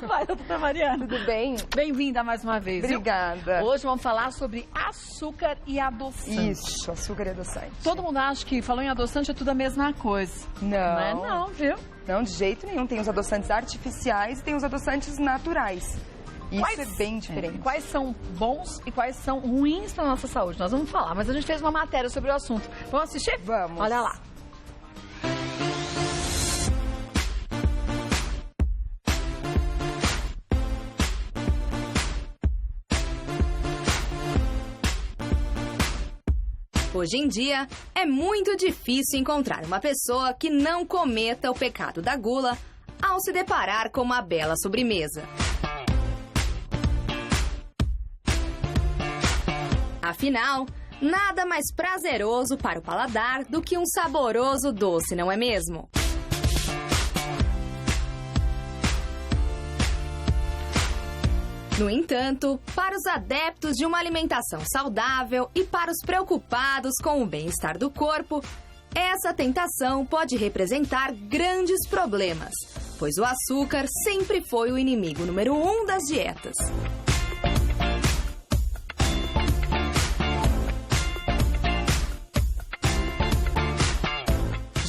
Vai, doutora Mariana. Tudo bem? Bem-vinda mais uma vez. Obrigada. Hoje vamos falar sobre açúcar e adoçante. Isso, açúcar e adoçante. Todo mundo acha que falou em adoçante é tudo a mesma coisa. Não. Não é não, viu? Não, de jeito nenhum. Tem os adoçantes artificiais e tem os adoçantes naturais. Isso é bem diferente. Quais são bons e quais são ruins para a nossa saúde? Nós vamos falar, mas a gente fez uma matéria sobre o assunto. Vamos assistir? Vamos. Olha lá. Hoje em dia, é muito difícil encontrar uma pessoa que não cometa o pecado da gula ao se deparar com uma bela sobremesa. Afinal, nada mais prazeroso para o paladar do que um saboroso doce, não é mesmo? No entanto, para os adeptos de uma alimentação saudável e para os preocupados com o bem-estar do corpo, essa tentação pode representar grandes problemas, pois o açúcar sempre foi o inimigo número 1 das dietas.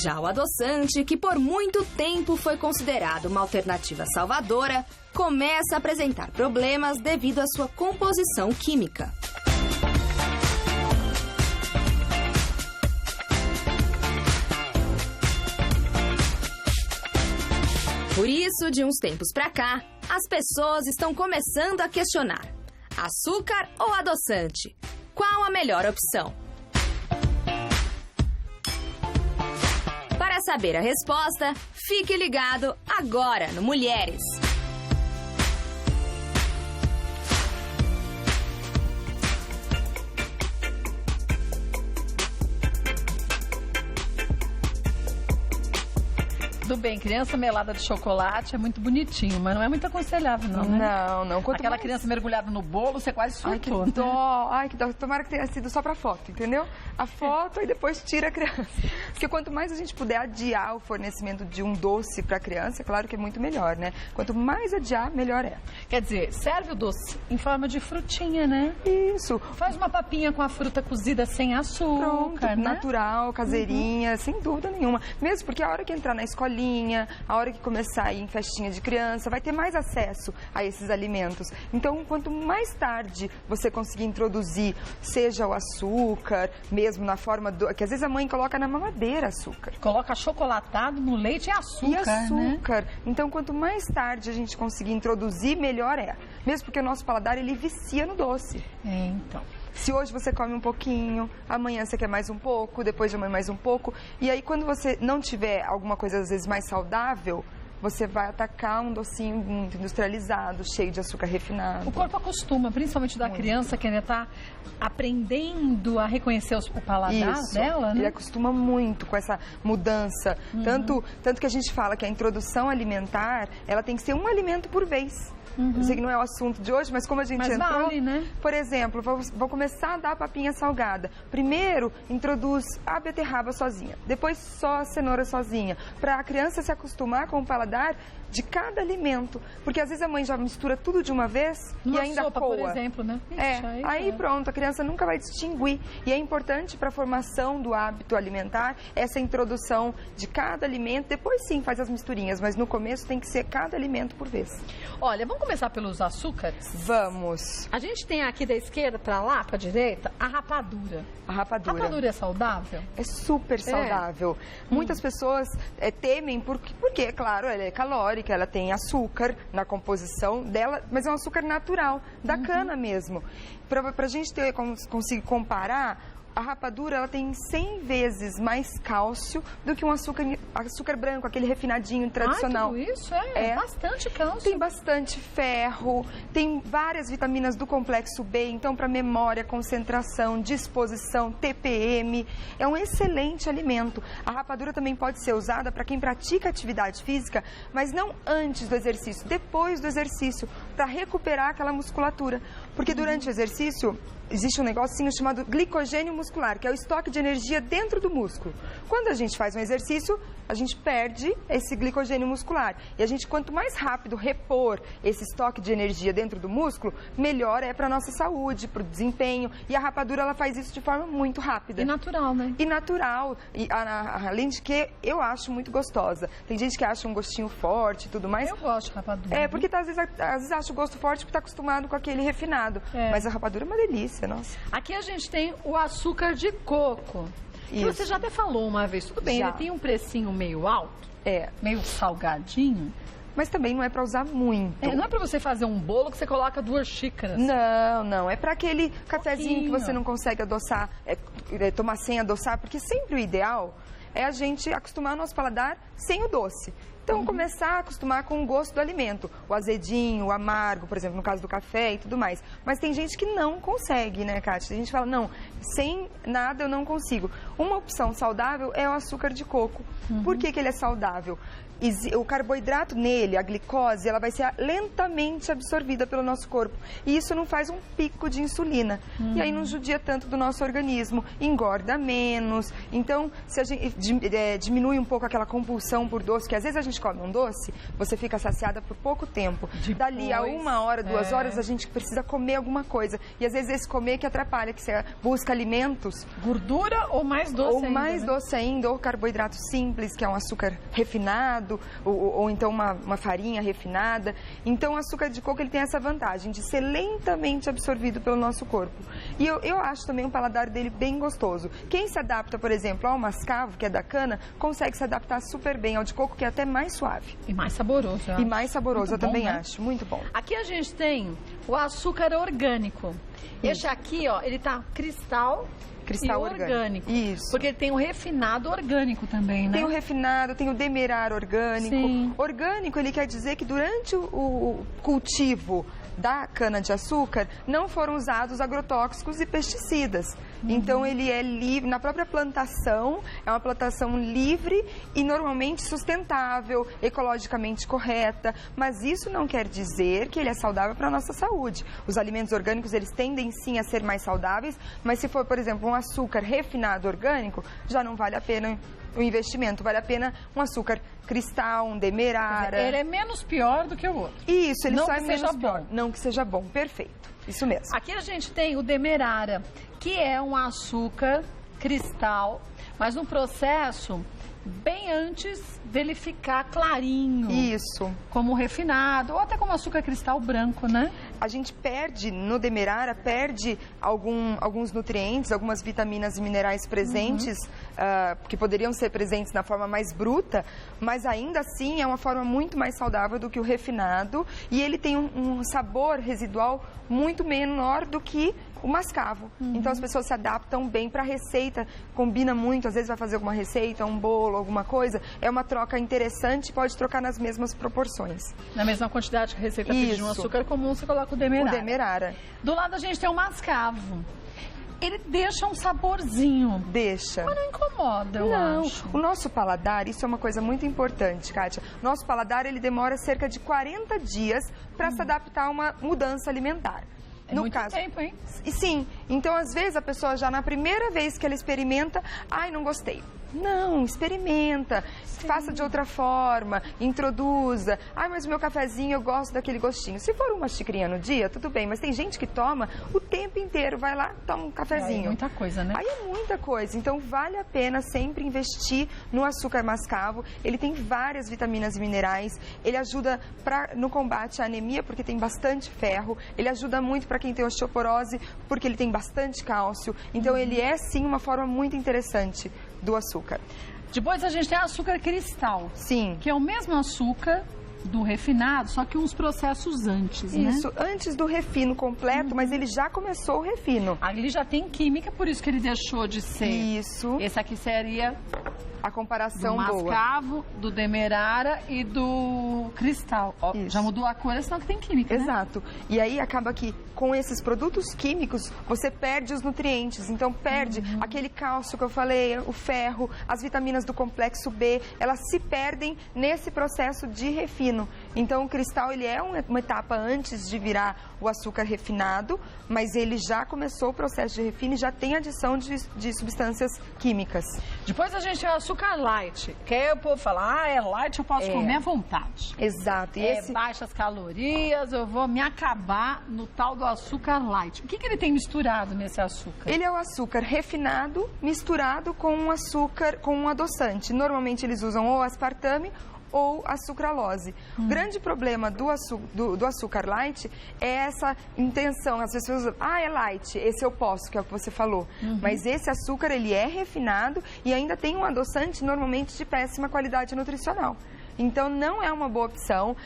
Já o adoçante, que por muito tempo foi considerado uma alternativa salvadora, começa a apresentar problemas devido à sua composição química. Por isso, de uns tempos pra cá, as pessoas estão começando a questionar: açúcar ou adoçante? Qual a melhor opção? Para saber a resposta, fique ligado agora no Mulheres. Tudo bem, criança melada de chocolate é muito bonitinho, mas não é muito aconselhável, não, né? Não. Aquela criança mergulhada no bolo, você quase surtou. Ai, que dó. Ai, que dó. Tomara que tenha sido só pra foto, entendeu? A foto e depois tira a criança. Porque quanto mais a gente puder adiar o fornecimento de um doce pra criança, é claro que é muito melhor, né? Quanto mais adiar, melhor é. Quer dizer, serve o doce em forma de frutinha, né? Isso. Faz uma papinha com a fruta cozida sem açúcar, Pronto, né? natural, caseirinha, sem dúvida nenhuma. Mesmo porque a hora que entrar na escolinha, a hora que começar a ir em festinha de criança, vai ter mais acesso a esses alimentos. Então, quanto mais tarde você conseguir introduzir, seja o açúcar, mesmo na forma do... que às vezes a mãe coloca na mamadeira açúcar. Coloca chocolatado no leite e açúcar, açúcar. Né? Então, quanto mais tarde a gente conseguir introduzir, melhor é. Mesmo porque o nosso paladar, ele vicia no doce. É, então... Se hoje você come um pouquinho, amanhã você quer mais um pouco, depois de amanhã mais um pouco. E aí, quando você não tiver alguma coisa, às vezes, mais saudável, você vai atacar um docinho muito industrializado, cheio de açúcar refinado. O corpo acostuma, principalmente da criança que ainda está aprendendo a reconhecer o paladar dela, né? Ele acostuma muito com essa mudança. Tanto que a gente fala que a introdução alimentar, ela tem que ser um alimento por vez. Eu sei que não é o assunto de hoje, mas como a gente entrou... Vale, né? Por exemplo, vou começar a dar a papinha salgada. Primeiro, introduz a beterraba sozinha. Depois, só a cenoura sozinha. Para a criança se acostumar com o paladar de cada alimento. Porque às vezes a mãe já mistura tudo de uma vez e ainda sopa, coa. por exemplo, né? Ixi, aí pronto, a criança nunca vai distinguir. E é importante para a formação do hábito alimentar essa introdução de cada alimento. Depois sim, faz as misturinhas, mas no começo tem que ser cada alimento por vez. Olha, vamos começar pelos açúcares? Vamos. A gente tem aqui da esquerda para lá, para direita, a rapadura. A rapadura. A rapadura é saudável? É super saudável. Muitas pessoas temem porque, é claro, ela é calórica, ela tem açúcar na composição dela, mas é um açúcar natural, da cana mesmo. Para a gente conseguir comparar, a rapadura ela tem 100 vezes mais cálcio do que um açúcar branco, aquele refinadinho tradicional. Tudo isso é bastante cálcio. Tem bastante ferro, tem várias vitaminas do complexo B, então para memória, concentração, disposição, TPM, é um excelente alimento. A rapadura também pode ser usada para quem pratica atividade física, mas não antes do exercício, depois do exercício, para recuperar aquela musculatura. Porque durante o exercício existe um negocinho chamado glicogênio muscular, que é o estoque de energia dentro do músculo. Quando a gente faz um exercício, a gente perde esse glicogênio muscular. E a gente, quanto mais rápido repor esse estoque de energia dentro do músculo, melhor é para a nossa saúde, para o desempenho. E a rapadura, ela faz isso de forma muito rápida. E natural, né? E natural. E, além de que eu acho muito gostosa. Tem gente que acha um gostinho forte e tudo mais. Eu gosto de rapadura. Porque às vezes acha o gosto forte porque está acostumado com aquele refinado. Mas a rapadura é uma delícia, nossa. Aqui a gente tem o açúcar de coco. Que você já até falou uma vez. Tudo bem, ele tem um precinho meio alto. Meio salgadinho. Mas também não é para usar muito. Não é para você fazer um bolo que você coloca 2 xícaras. Não. É para aquele cafezinho que você não consegue adoçar, tomar sem adoçar, porque sempre o ideal é a gente acostumar o nosso paladar sem o doce. Então, começar a acostumar com o gosto do alimento. O azedinho, o amargo, por exemplo, no caso do café e tudo mais. Mas tem gente que não consegue, né, Kátia? A gente fala, não, sem nada eu não consigo. Uma opção saudável é o açúcar de coco. Por que ele é saudável? O carboidrato nele, a glicose, ela vai ser lentamente absorvida pelo nosso corpo. E isso não faz um pico de insulina. E aí não judia tanto do nosso organismo, engorda menos. Então, se a gente diminui um pouco aquela compulsão por doce, que às vezes a gente come um doce, você fica saciada por pouco tempo. Dali a 1 hora, 2 horas, a gente precisa comer alguma coisa. E às vezes esse comer que atrapalha, que você busca alimentos. Gordura ou mais doce ainda? Ou mais doce ainda, ou carboidrato simples, que é um açúcar refinado. Ou então uma farinha refinada. Então o açúcar de coco ele tem essa vantagem de ser lentamente absorvido pelo nosso corpo. E eu acho também o paladar dele bem gostoso. Quem se adapta, por exemplo, ao mascavo, que é da cana, consegue se adaptar super bem ao de coco, que é até mais suave. E mais saboroso, eu acho. E mais saboroso, muito eu também bom, né? acho. Muito bom. Aqui a gente tem o açúcar orgânico. Esse aqui, ó, ele tá cristal e orgânico. Isso. Porque tem o refinado orgânico também, né? Tem o refinado, tem o demerara orgânico. Sim. Orgânico, ele quer dizer que durante o cultivo da cana-de-açúcar não foram usados agrotóxicos e pesticidas. Então ele é livre, na própria plantação, é uma plantação livre e normalmente sustentável, ecologicamente correta, mas isso não quer dizer que ele é saudável para a nossa saúde. Os alimentos orgânicos, eles tendem sim a ser mais saudáveis, mas se for, por exemplo, um açúcar refinado orgânico, já não vale a pena o investimento, vale a pena um açúcar cristal, um demerara. Ele é menos pior do que o outro. Isso, ele não só é que menos seja pior. bom. Não que seja bom, perfeito. Isso mesmo. Aqui a gente tem o demerara, que é um açúcar cristal, mas um processo bem antes dele ficar clarinho. Isso. Como refinado, ou até como açúcar cristal branco, né? A gente perde, no demerara, perde alguns nutrientes, algumas vitaminas e minerais presentes, que poderiam ser presentes na forma mais bruta, mas ainda assim é uma forma muito mais saudável do que o refinado e ele tem um sabor residual muito menor do que o mascavo. Então as pessoas se adaptam bem para a receita, combina muito, às vezes vai fazer alguma receita, um bolo, alguma coisa, é uma troca interessante, pode trocar nas mesmas proporções. Na mesma quantidade que a receita pede de um açúcar comum, você coloca o demerara. O demerara. Do lado a gente tem o mascavo. Ele deixa um saborzinho. Deixa. Mas não incomoda, eu acho. O nosso paladar, isso é uma coisa muito importante, Kátia. Nosso paladar, ele demora cerca de 40 dias para se adaptar a uma mudança alimentar. No muito caso, tempo, hein? Sim. Então, às vezes, a pessoa já na primeira vez que ela experimenta, ai, não gostei. Não, experimenta, faça de outra forma, introduza. Ai, mas o meu cafezinho eu gosto daquele gostinho. Se for uma xicrinha no dia, tudo bem, mas tem gente que toma o tempo inteiro, vai lá, toma um cafezinho. Aí é muita coisa, né? Aí é muita coisa, então vale a pena sempre investir no açúcar mascavo. Ele tem várias vitaminas e minerais, ele ajuda no combate à anemia, porque tem bastante ferro, ele ajuda muito para quem tem osteoporose, porque ele tem bastante cálcio. Então ele é sim uma forma muito interessante do açúcar. Depois a gente tem açúcar cristal. Sim. Que é o mesmo açúcar do refinado, só que uns processos antes, né? Isso, antes do refino completo, mas ele já começou o refino. Ali já tem química, por isso que ele deixou de ser. Isso. Esse aqui seria a comparação do boa. mascavo, do demerara e do cristal. Ó, já mudou a cor, senão que tem química, Exato. Né? E aí acaba que com esses produtos químicos você perde os nutrientes. Então perde aquele cálcio que eu falei, o ferro, as vitaminas do complexo B, elas se perdem nesse processo de refino. Então o cristal ele é uma etapa antes de virar o açúcar refinado, mas ele já começou o processo de refino e já tem adição de substâncias químicas. Depois a gente tem o açúcar açúcar light, que aí o povo fala, é light, eu posso comer à vontade. Exato. E baixas calorias, eu vou me acabar no tal do açúcar light. O que ele tem misturado nesse açúcar? Ele é o açúcar refinado misturado com um açúcar, com um adoçante. Normalmente eles usam ou aspartame ou a sucralose. O grande problema do açúcar light é essa intenção. As pessoas usam, é light, esse eu posso, que é o que você falou. Mas esse açúcar, ele é refinado e ainda tem um adoçante, normalmente de péssima qualidade nutricional. Então, não é uma boa opção.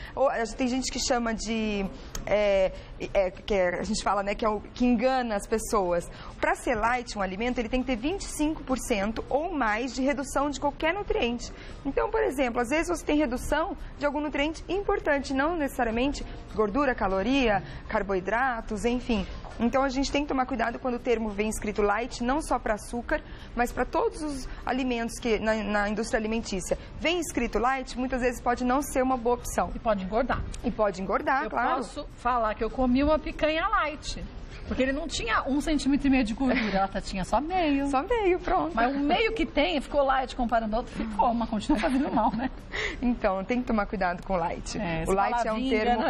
Tem gente que chama de... a gente fala, né, que engana as pessoas. Para ser light, um alimento, ele tem que ter 25% ou mais de redução de qualquer nutriente. Então, por exemplo, às vezes você tem redução de algum nutriente importante, não necessariamente gordura, caloria, carboidratos, enfim. Então, a gente tem que tomar cuidado quando o termo vem escrito light, não só para açúcar, mas para todos os alimentos que na indústria alimentícia vem escrito light, muitas vezes pode não ser uma boa opção. E pode engordar. E pode engordar, claro. Eu posso falar que eu comi uma picanha light. Porque ele não tinha 1,5 centímetro de gordura, ela tinha só meio. Só meio, pronto. Mas o meio que tem, ficou light comparando ao outro, ficou, mas continua fazendo mal, né? Então, tem que tomar cuidado com o light. O light é um termo...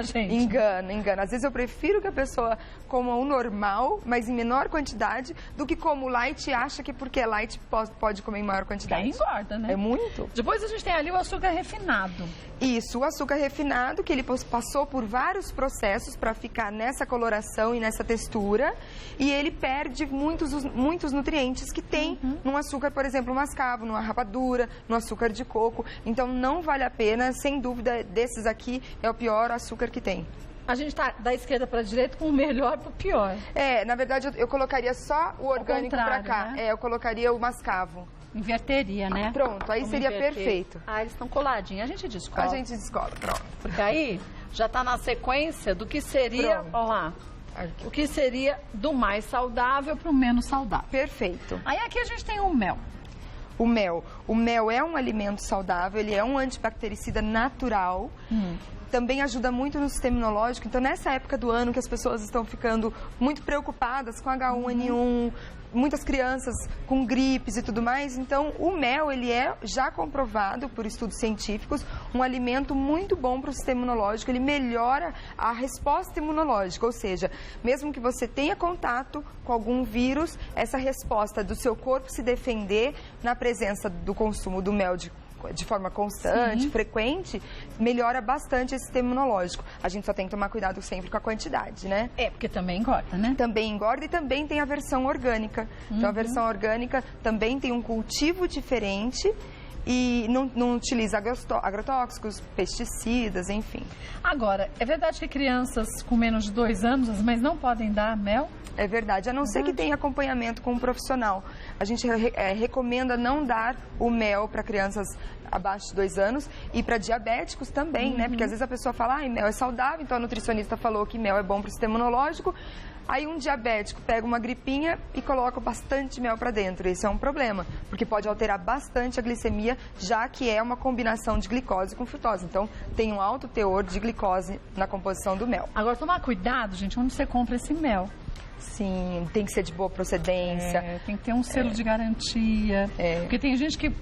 Engana. Às vezes eu prefiro que a pessoa coma o normal, mas em menor quantidade, do que como light e acha que porque é light pode comer em maior quantidade. Aí engorda, né? É muito. Depois a gente tem ali o açúcar refinado. Isso, o açúcar refinado, que ele passou por vários processos para ficar nessa coloração e nessa textura, e ele perde muitos nutrientes que tem num açúcar, por exemplo, mascavo, numa rapadura, no açúcar de coco. Então, não vale a pena, sem dúvida, desses aqui é o pior açúcar que tem. A gente está da esquerda para a direita com o melhor para o pior. Na verdade, eu colocaria só o orgânico para cá. Né? Eu colocaria o mascavo. Inverteria, né? Pronto, aí seria perfeito. Eles estão coladinhos. A gente descola. Pronto. Porque aí já está na sequência do que seria, olha lá, o que seria do mais saudável para o menos saudável. Perfeito. Aí aqui a gente tem o mel. O mel é um alimento saudável, ele é um antibactericida natural. Também ajuda muito no sistema imunológico. Então, nessa época do ano que as pessoas estão ficando muito preocupadas com H1N1, muitas crianças com gripes e tudo mais, então o mel, ele é já comprovado por estudos científicos, um alimento muito bom para o sistema imunológico, ele melhora a resposta imunológica, ou seja, mesmo que você tenha contato com algum vírus, essa resposta do seu corpo se defender na presença do consumo do mel de forma constante, frequente, melhora bastante esse sistema imunológico. A gente só tem que tomar cuidado sempre com a quantidade, né? Porque também engorda, né? Também engorda e também tem a versão orgânica. Então, a versão orgânica também tem um cultivo diferente e não utiliza agrotóxicos, pesticidas, enfim. Agora, é verdade que crianças com menos de 2 anos, as mães não podem dar mel? É verdade, a não ser que tenha acompanhamento com um profissional. A gente recomenda não dar o mel para crianças abaixo de 2 anos e para diabéticos também, né? Porque às vezes a pessoa fala, mel é saudável, então a nutricionista falou que mel é bom para o sistema imunológico. Aí um diabético pega uma gripinha e coloca bastante mel para dentro. Esse é um problema, porque pode alterar bastante a glicemia, já que é uma combinação de glicose com frutose. Então, tem um alto teor de glicose na composição do mel. Agora, tomar cuidado, gente, onde você compra esse mel. Sim, tem que ser de boa procedência. Tem que ter um selo de garantia. Porque tem gente que,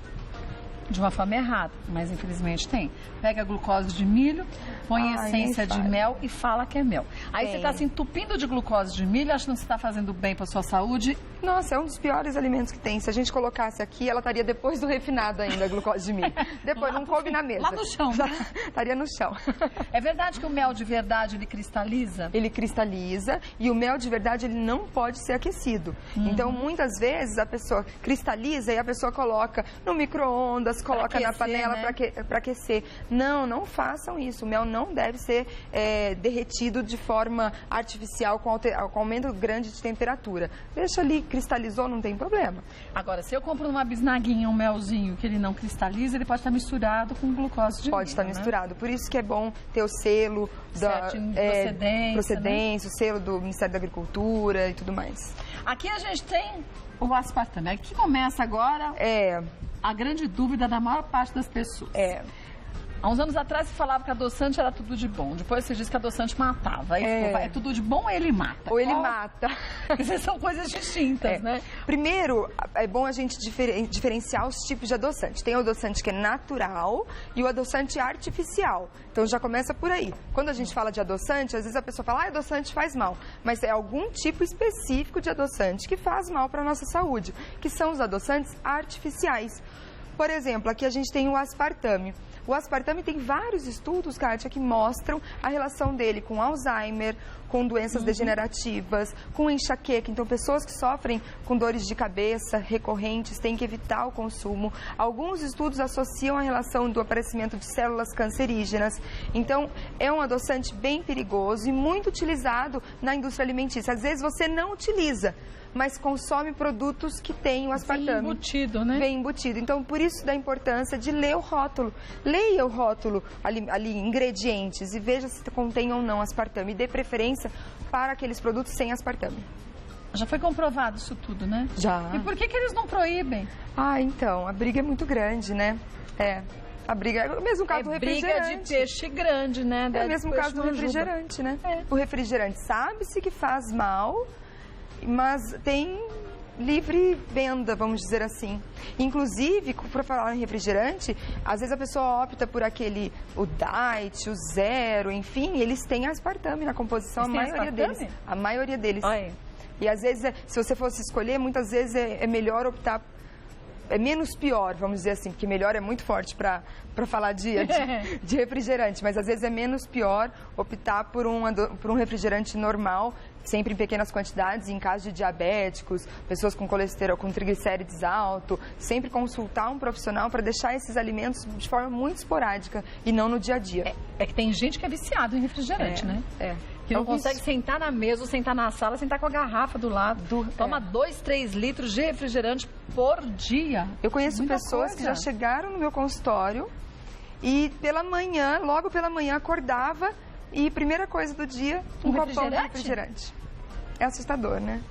de uma forma errada, mas infelizmente tem, pega a glucose de milho, põe essência de mel e fala que é mel. Aí você está se entupindo de glucose de milho, achando que você está fazendo bem para sua saúde. Nossa, é um dos piores alimentos que tem. Se a gente colocasse aqui, ela estaria depois do refinado ainda, a glucose de milho. Depois, não coube na mesa. Lá no chão. Estaria no chão. É verdade que o mel de verdade, ele cristaliza? Ele cristaliza e o mel de verdade, ele não pode ser aquecido. Então, muitas vezes, a pessoa cristaliza e a pessoa coloca no micro-ondas, coloca na panela, né? para aquecer. Não façam isso. O mel não deve ser derretido de forma artificial com aumento grande de temperatura. Deixa ali, cristalizou, não tem problema. Agora, se eu compro numa bisnaguinha um melzinho que ele não cristaliza, ele pode estar misturado com glucose de milho. Pode estar misturado. Por isso que é bom ter o selo da procedência, o selo do Ministério da Agricultura e tudo mais. Aqui a gente tem o aspartame. Aqui começa agora a grande dúvida da maior parte das pessoas. Há uns anos atrás você falava que adoçante era tudo de bom. Depois você disse que adoçante matava. Aí é tudo de bom ou ele mata? Ou ele mata. São coisas distintas, né? Primeiro, é bom a gente diferenciar os tipos de adoçante. Tem o adoçante que é natural e o adoçante artificial. Então já começa por aí. Quando a gente fala de adoçante, às vezes a pessoa fala, adoçante faz mal. Mas é algum tipo específico de adoçante que faz mal para a nossa saúde, que são os adoçantes artificiais. Por exemplo, aqui a gente tem o aspartame. O aspartame tem vários estudos, Kátia, que mostram a relação dele com Alzheimer, com doenças degenerativas, com enxaqueca. Então, pessoas que sofrem com dores de cabeça recorrentes têm que evitar o consumo. Alguns estudos associam a relação do aparecimento de células cancerígenas. Então, é um adoçante bem perigoso e muito utilizado na indústria alimentícia. Às vezes, você não utiliza, mas consome produtos que têm o aspartame. Bem embutido, né? Bem embutido. Então, por isso da importância de ler o rótulo. Leia o rótulo ali ingredientes, e veja se contém ou não aspartame. E dê preferência para aqueles produtos sem aspartame. Já foi comprovado isso tudo, né? Já. E por que eles não proíbem? Então, a briga é muito grande, né? A briga é o mesmo caso do refrigerante. Briga de peixe grande, né? É o mesmo caso do refrigerante, né? O refrigerante sabe-se que faz mal, mas tem livre venda, vamos dizer assim. Inclusive, para falar em refrigerante, às vezes a pessoa opta por o diet, o zero, enfim, eles têm aspartame na composição, a maioria deles. A maioria deles. Olha. E às vezes, se você fosse escolher, muitas vezes é melhor optar, é menos pior, vamos dizer assim, porque melhor é muito forte para falar de refrigerante, mas às vezes é menos pior optar por um refrigerante normal, sempre em pequenas quantidades, em caso de diabéticos, pessoas com colesterol, com triglicérides alto, sempre consultar um profissional para deixar esses alimentos de forma muito esporádica e não no dia a dia. É que tem gente que é viciado em refrigerante, né? Que não consegue sentar na mesa ou sentar na sala, sentar com a garrafa do lado. Toma 2, 3 litros de refrigerante por dia. Eu conheço pessoas que já chegaram no meu consultório e logo pela manhã, acordava e primeira coisa do dia, um copão de refrigerante. É assustador, né?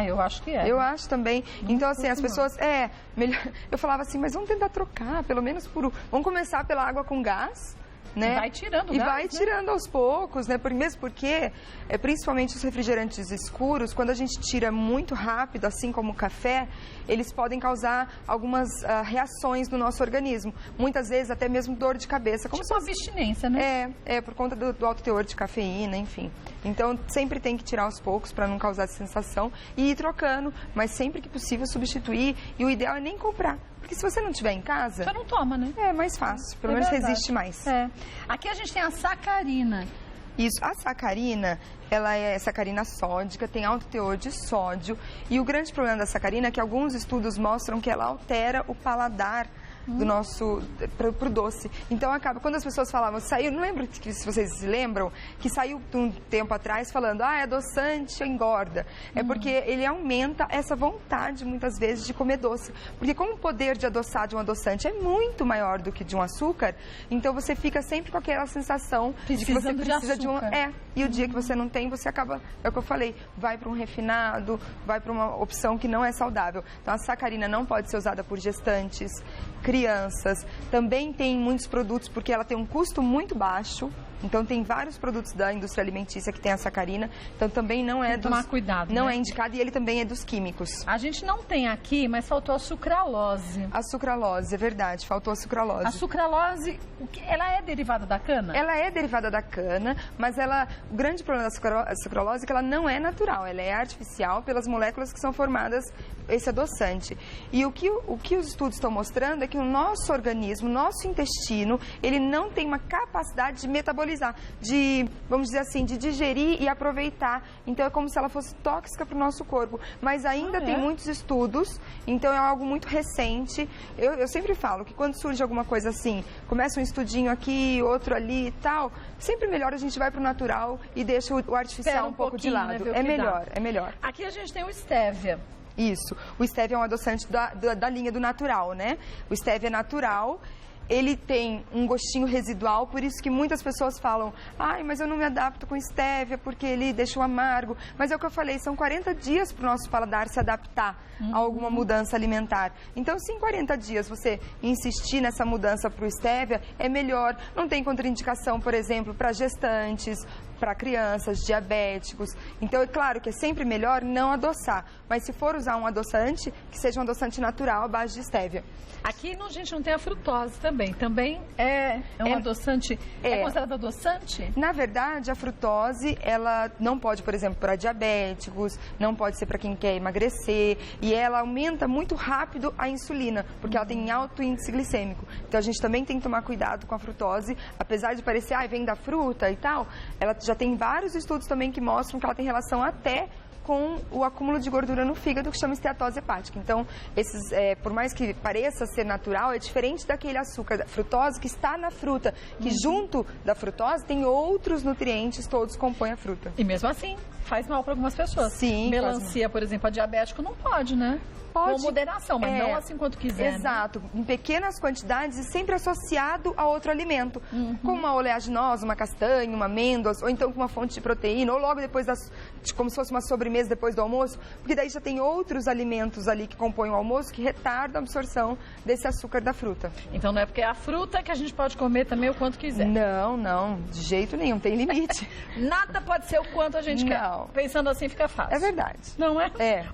Eu acho que é. Eu acho também. Então, assim, as pessoas... melhor. Eu falava assim, mas vamos tentar trocar, pelo menos vamos começar pela água com gás, né? E vai tirando E vai tirando aos poucos, né? Mesmo porque, principalmente os refrigerantes escuros, quando a gente tira muito rápido, assim como o café, eles podem causar algumas reações no nosso organismo. Muitas vezes até mesmo dor de cabeça. Como tipo abstinência, né? Por conta do alto teor de cafeína, enfim. Então, sempre tem que tirar aos poucos para não causar essa sensação e ir trocando, mas sempre que possível substituir. E o ideal é nem comprar. Porque se você não tiver em casa... Você não toma, né? É mais fácil. Pelo menos resiste mais. Aqui a gente tem a sacarina. Isso. A sacarina, ela é sacarina sódica, tem alto teor de sódio. E o grande problema da sacarina é que alguns estudos mostram que ela altera o paladar do nosso pro doce. Então acaba, quando as pessoas falavam, não lembro se vocês se lembram, que saiu um tempo atrás falando, adoçante engorda. É porque ele aumenta essa vontade, muitas vezes, de comer doce. Porque como o poder de adoçar de um adoçante é muito maior do que de um açúcar, então você fica sempre com aquela sensação de que você precisa de um... E o dia que você não tem, você acaba, é o que eu falei, vai para um refinado, vai para uma opção que não é saudável. Então a sacarina não pode ser usada por gestantes, crianças, também tem muitos produtos porque ela tem um custo muito baixo, então tem vários produtos da indústria alimentícia que tem a sacarina, então também não é tomar cuidado, não é indicado e ele também é dos químicos. A gente não tem aqui, mas faltou a sucralose. A sucralose, é verdade, faltou a sucralose. A sucralose, ela é derivada da cana? Ela é derivada da cana, mas o grande problema da sucralose é que ela não é natural, ela é artificial pelas moléculas que são formadas esse adoçante. E o que os estudos estão mostrando é que o nosso organismo, nosso intestino, ele não tem uma capacidade de metabolizar, vamos dizer assim, de digerir e aproveitar. Então é como se ela fosse tóxica para o nosso corpo. Mas ainda tem muitos estudos, então é algo muito recente. Eu sempre falo que quando surge alguma coisa assim, começa um estudinho aqui, outro ali e tal, sempre melhor a gente vai para o natural e deixa o artificial um pouco de lado. Né, é melhor. Aqui a gente tem o stevia. Isso. O stevia é um adoçante da linha do natural, né? O stevia é natural ele tem um gostinho residual, por isso que muitas pessoas falam, ai, mas eu não me adapto com stevia porque ele deixa o amargo. Mas é o que eu falei, são 40 dias para o nosso paladar se adaptar a alguma mudança alimentar. Então, se em 40 dias você insistir nessa mudança para o stevia, é melhor. Não tem contraindicação, por exemplo, para gestantes, para crianças, diabéticos. Então, é claro que é sempre melhor não adoçar. Mas se for usar um adoçante, que seja um adoçante natural à base de stevia. Aqui a gente não tem a frutose também. Também é um adoçante. É considerado adoçante? Na verdade, a frutose, ela não pode, por exemplo, para diabéticos, não pode ser para quem quer emagrecer. E ela aumenta muito rápido a insulina, porque ela tem alto índice glicêmico. Então, a gente também tem que tomar cuidado com a frutose. Apesar de parecer, vem da fruta e tal, ela já tem vários estudos também que mostram que ela tem relação até com o acúmulo de gordura no fígado, que chama esteatose hepática. Então, por mais que pareça ser natural, é diferente daquele açúcar da frutose que está na fruta, que junto da frutose tem outros nutrientes, todos compõem a fruta. E mesmo assim, faz mal para algumas pessoas. Sim. Melancia, por exemplo, a diabético não pode, né? Pode. Com moderação, mas não assim quanto quiser. Exato. Né? Em pequenas quantidades e sempre associado a outro alimento. Como uma oleaginosa, uma castanha, uma amêndoas, ou então com uma fonte de proteína, ou logo depois como se fosse uma sobremesa depois do almoço, porque daí já tem outros alimentos ali que compõem o almoço que retardam a absorção desse açúcar da fruta. Então não é porque é a fruta que a gente pode comer também o quanto quiser. Não, de jeito nenhum, tem limite. Nada pode ser o quanto a gente quer. Pensando assim fica fácil. É verdade. Não é? É.